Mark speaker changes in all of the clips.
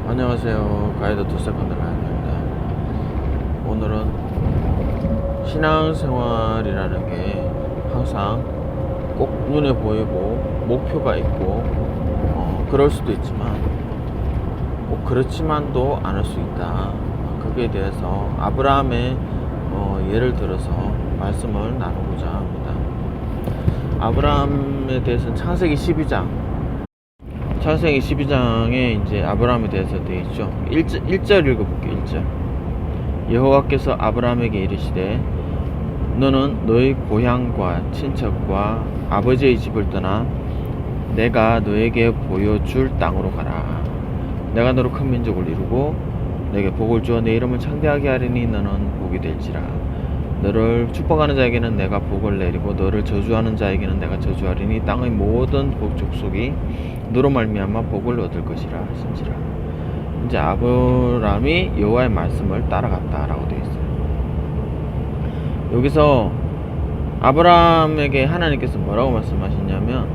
Speaker 1: 안녕하세요. 가이드 투세컨드 라이언입니다. 오늘은 신앙생활이라는 게 항상 꼭 눈에 보이고 목표가 있고 그럴 수도 있지만 꼭 그렇지만도 않을 수 있다. 그에 대해서 아브라함의 예를 들어서 말씀을 나누고자 합니다. 아브라함에 대해서는 창세기 12장에 이제 아브라함에 대해서 되어 있죠. 1절 읽어볼게요. 1절. 여호와께서 아브라함에게 이르시되 너는 너의 고향과 친척과 아버지의 집을 떠나 내가 너에게 보여줄 땅으로 가라. 내가 너로 큰 민족을 이루고 너에게 복을 주어 내 이름을 창대하게 하리니 너는 복이 될지라. 너를 축복하는 자에게는 내가 복을 내리고 너를 저주하는 자에게는 내가 저주하리니 땅의 모든 족속이 너로 말미암아 복을 얻을 것이라 하신지라. 이제 아브라함이 여호와의 말씀을 따라갔다라고 되어 있어요. 여기서 아브라함에게 하나님께서 뭐라고 말씀하셨냐면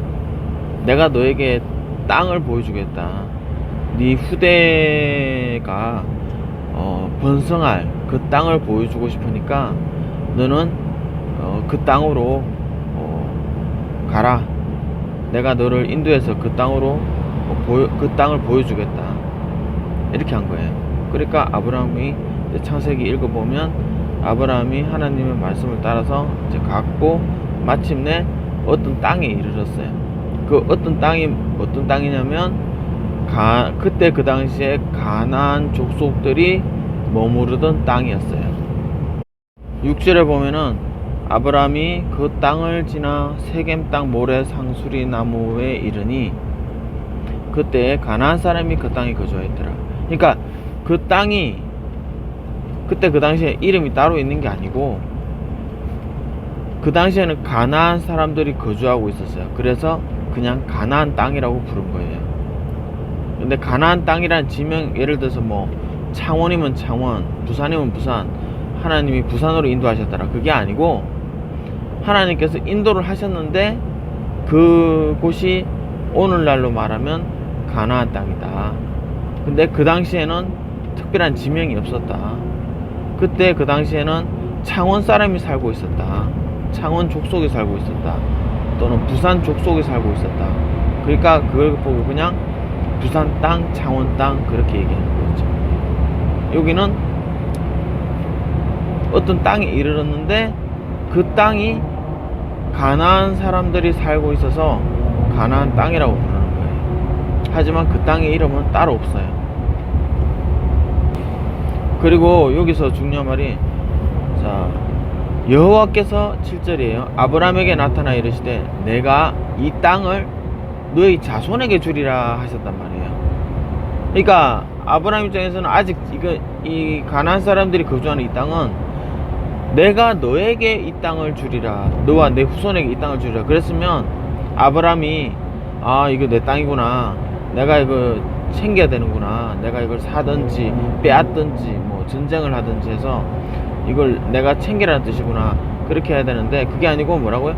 Speaker 1: 내가 너에게 땅을 보여주겠다. 네 후대가 번성할 그 땅을 보여주고 싶으니까 너는 그 땅으로 가라. 내가 너를 인도해서 그 땅으로 그 땅을 보여주겠다. 이렇게 한 거예요. 그러니까 아브라함이 창세기 읽어보면 아브라함이 하나님의 말씀을 따라서 이제 갔고 마침내 어떤 땅에 이르렀어요. 그 어떤 땅이냐면 그때 그 당시에 가나안 족속들이 머무르던 땅이었어요. 6절에 보면은 아브라함이 그 땅을 지나 세겜 땅 모래 상수리 나무에 이르니 그때 가나안 사람이 그 땅에 거주하였더라. 그러니까 그 땅이 그때 그 당시에 이름이 따로 있는 게 아니고 그 당시에는 가나안 사람들이 거주하고 있었어요. 그래서 그냥 가나안 땅이라고 부른 거예요. 근데 가나안 땅이란 지명, 예를 들어서 뭐 창원이면 창원, 부산이면 부산, 하나님이 부산으로 인도하셨더라. 그게 아니고 하나님께서 인도를 하셨는데 그곳이 오늘날로 말하면 가나안 땅이다. 근데 그 당시에는 특별한 지명이 없었다. 그때 그 당시에는 창원 사람이 살고 있었다. 창원 족속이 살고 있었다. 또는 부산 족속이 살고 있었다. 그러니까 그걸 보고 그냥 부산 땅, 창원 땅 그렇게 얘기하는 거죠. 여기는 어떤 땅에 이르렀는데 그 땅이 가나안 사람들이 살고 있어서 가나안 땅이라고 부르는 거예요. 하지만 그 땅의 이름은 따로 없어요. 그리고 여기서 중요한 말이 자 여호와께서 7절이에요. 아브라함에게 나타나 이르시되 내가 이 땅을 너의 자손에게 주리라 하셨단 말이에요. 그러니까 아브라함 입장에서는 아직 이 가나안 사람들이 거주하는 이 땅은 내가 너에게 이 땅을 주리라. 너와 내 후손에게 이 땅을 주리라. 그랬으면 아브라함이 이거 내 땅이구나. 내가 이거 챙겨야 되는구나. 내가 이걸 사든지 빼앗든지 뭐 전쟁을 하든지 해서 이걸 내가 챙기라는 뜻이구나. 그렇게 해야 되는데 그게 아니고 뭐라고요?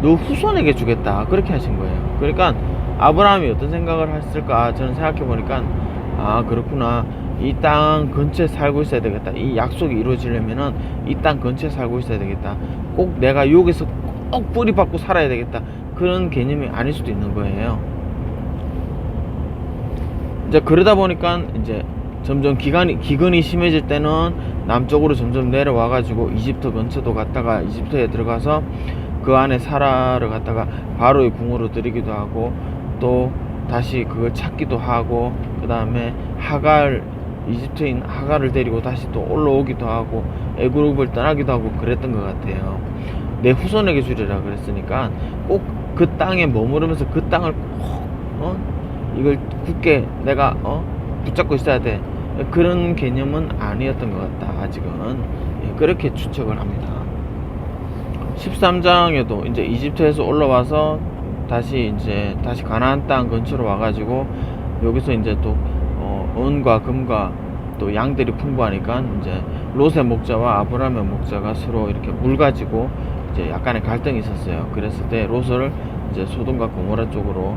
Speaker 1: 너 후손에게 주겠다. 그렇게 하신 거예요. 그러니까 아브라함이 어떤 생각을 했을까? 저는 생각해 보니까 그렇구나. 이 땅 근처에 살고 있어야 되겠다. 이 약속이 이루어지려면은 이 땅 근처에 살고 있어야 되겠다. 꼭 내가 여기서 꼭 뿌리 받고 살아야 되겠다. 그런 개념이 아닐 수도 있는 거예요. 이제 그러다 보니까 이제 점점 기근이 심해질 때는 남쪽으로 점점 내려와 가지고 이집트 근처도 갔다가 이집트에 들어가서 그 안에 사라를 갖다가 바로의 궁으로 들이기도 하고 또 다시 그걸 찾기도 하고 그 다음에 이집트인 하갈을 데리고 다시 또 올라오기도 하고 애굽을 떠나기도 하고 그랬던 것 같아요. 내 후손에게 주리라 그랬으니까 꼭 그 땅에 머무르면서 그 땅을 꼭 이걸 굳게 내가 붙잡고 있어야 돼. 그런 개념은 아니었던 것 같다. 아직은 그렇게 추측을 합니다. 13장에도 이제 이집트에서 올라와서 다시 가나안 땅 근처로 와가지고 여기서 이제 또 은과 금과 또 양들이 풍부하니까 이제 롯의 목자와 아브라함의 목자가 서로 이렇게 물 가지고 이제 약간의 갈등이 있었어요. 그랬을 때 롯을 이제 소돔과 고모라 쪽으로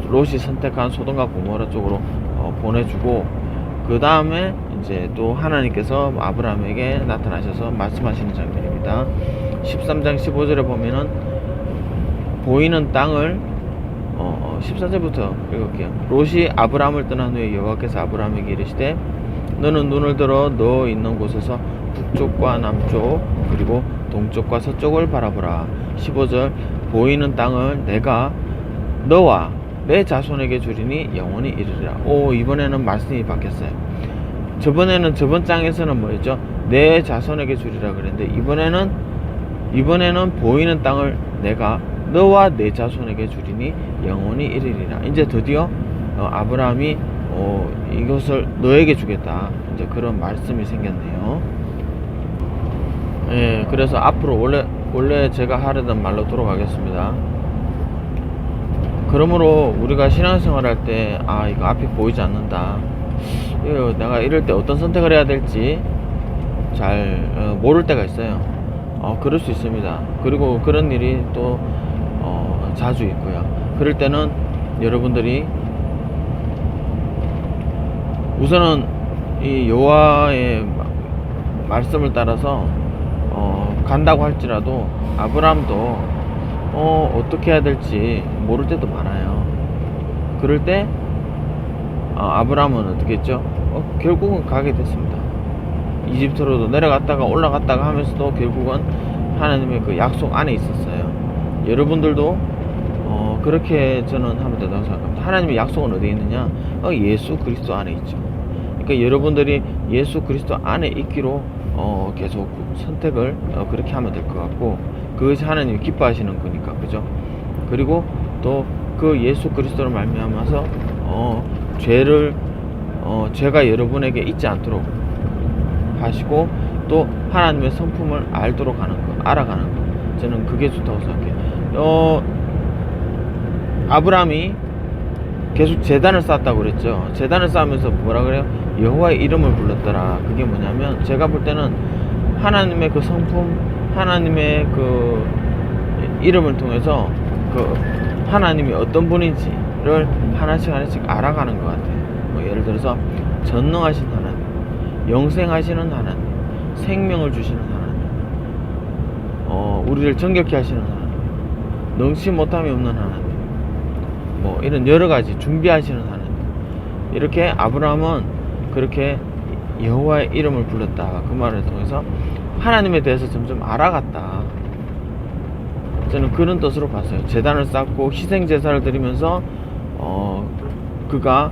Speaker 1: 롯이 선택한 소돔과 고모라 쪽으로 보내주고, 그 다음에 이제 또 하나님께서 아브라함에게 나타나셔서 말씀하시는 장면입니다. 13장 15절에 보면은 보이는 땅을 14절부터 읽을게요. 롯이 아브라함을 떠난 후에 여호와께서 아브라함에게 이르시되 너는 눈을 들어 너 있는 곳에서 북쪽과 남쪽 그리고 동쪽과 서쪽을 바라보라. 15절 보이는 땅을 내가 너와 내 자손에게 주리니 영원히 이르리라. 이번에는 말씀이 바뀌었어요. 저번 장에서는 뭐였죠? 내 자손에게 주리라 그랬는데 이번에는 보이는 땅을 내가 너와 내 자손에게 주리니 영원히 이르리라. 이제 드디어 아브라함이 이것을 너에게 주겠다. 이제 그런 말씀이 생겼네요. 예, 그래서 앞으로 원래 제가 하려던 말로 돌아가겠습니다. 그러므로 우리가 신앙생활 할 때 이거 앞이 보이지 않는다. 내가 이럴 때 어떤 선택을 해야 될지 잘 모를 때가 있어요. 그럴 수 있습니다. 그리고 그런 일이 또 자주 있고요. 그럴 때는 여러분들이 우선은 이 여호와의 말씀을 따라서 간다고 할지라도 아브라함도 어떻게 해야 될지 모를 때도 많아요. 그럴 때 아브라함은 어떻게 했죠? 결국은 가게 됐습니다. 이집트로도 내려갔다가 올라갔다가 하면서도 결국은 하나님의 그 약속 안에 있었어요. 여러분들도 그렇게 저는 하면 된다고 생각합니다. 하나님의 약속은 어디에 있느냐? 예수 그리스도 안에 있죠. 그러니까 여러분들이 예수 그리스도 안에 있기로 계속 선택을 그렇게 하면 될 것 같고, 그것이 하나님이 기뻐하시는 거니까, 그죠? 그리고 또 그 예수 그리스도를 말미암아서 죄가 여러분에게 있지 않도록 하시고, 또 하나님의 성품을 알도록 하는 거, 알아가는 거, 저는 그게 좋다고 생각해요. 아브라함이 계속 제단을 쌓았다고 그랬죠. 제단을 쌓으면서 뭐라 그래요? 여호와의 이름을 불렀더라. 그게 뭐냐면, 제가 볼 때는 하나님의 그 성품, 하나님의 그 이름을 통해서 그 하나님이 어떤 분인지를 하나씩 알아가는 것 같아요. 예를 들어서 전능하신 하나님, 영생하시는 하나님, 생명을 주시는 하나님, 우리를 정결케 하시는 하나님, 능치 못함이 없는 하나님, 이런 여러 가지 준비하시는 하나님. 이렇게 아브라함은 그렇게 여호와의 이름을 불렀다. 그 말을 통해서 하나님에 대해서 점점 알아갔다. 저는 그런 뜻으로 봤어요. 제단을 쌓고 희생 제사를 드리면서 그가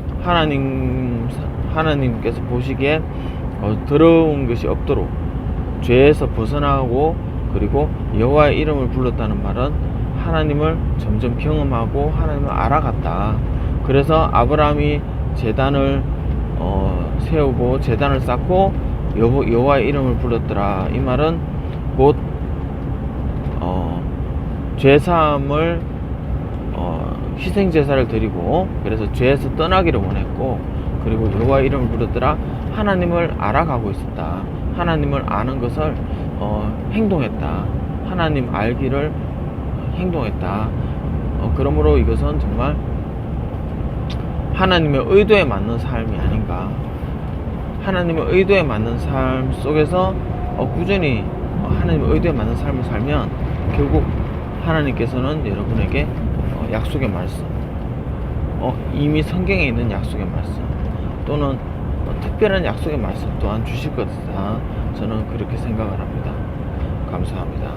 Speaker 1: 하나님께서 보시기에 더러운 것이 없도록 죄에서 벗어나고, 그리고 여호와의 이름을 불렀다는 말은 하나님을 점점 경험하고 하나님을 알아갔다. 그래서 아브라함이 제단을 세우고 제단을 쌓고 여호와의 이름을 불렀더라. 이 말은 곧 죄사함을 희생 제사를 드리고, 그래서 죄에서 떠나기를 원했고, 그리고 여호와의 이름을 불렀더라. 하나님을 알아가고 있었다. 하나님을 아는 것을 행동했다. 하나님 알기를 행동했다. 그러므로 이것은 정말 하나님의 의도에 맞는 삶이 아닌가. 하나님의 의도에 맞는 삶 속에서 꾸준히 하나님의 의도에 맞는 삶을 살면 결국 하나님께서는 여러분에게 약속의 말씀, 이미 성경에 있는 약속의 말씀, 또는 특별한 약속의 말씀 또한 주실 것이다. 저는 그렇게 생각을 합니다. 감사합니다.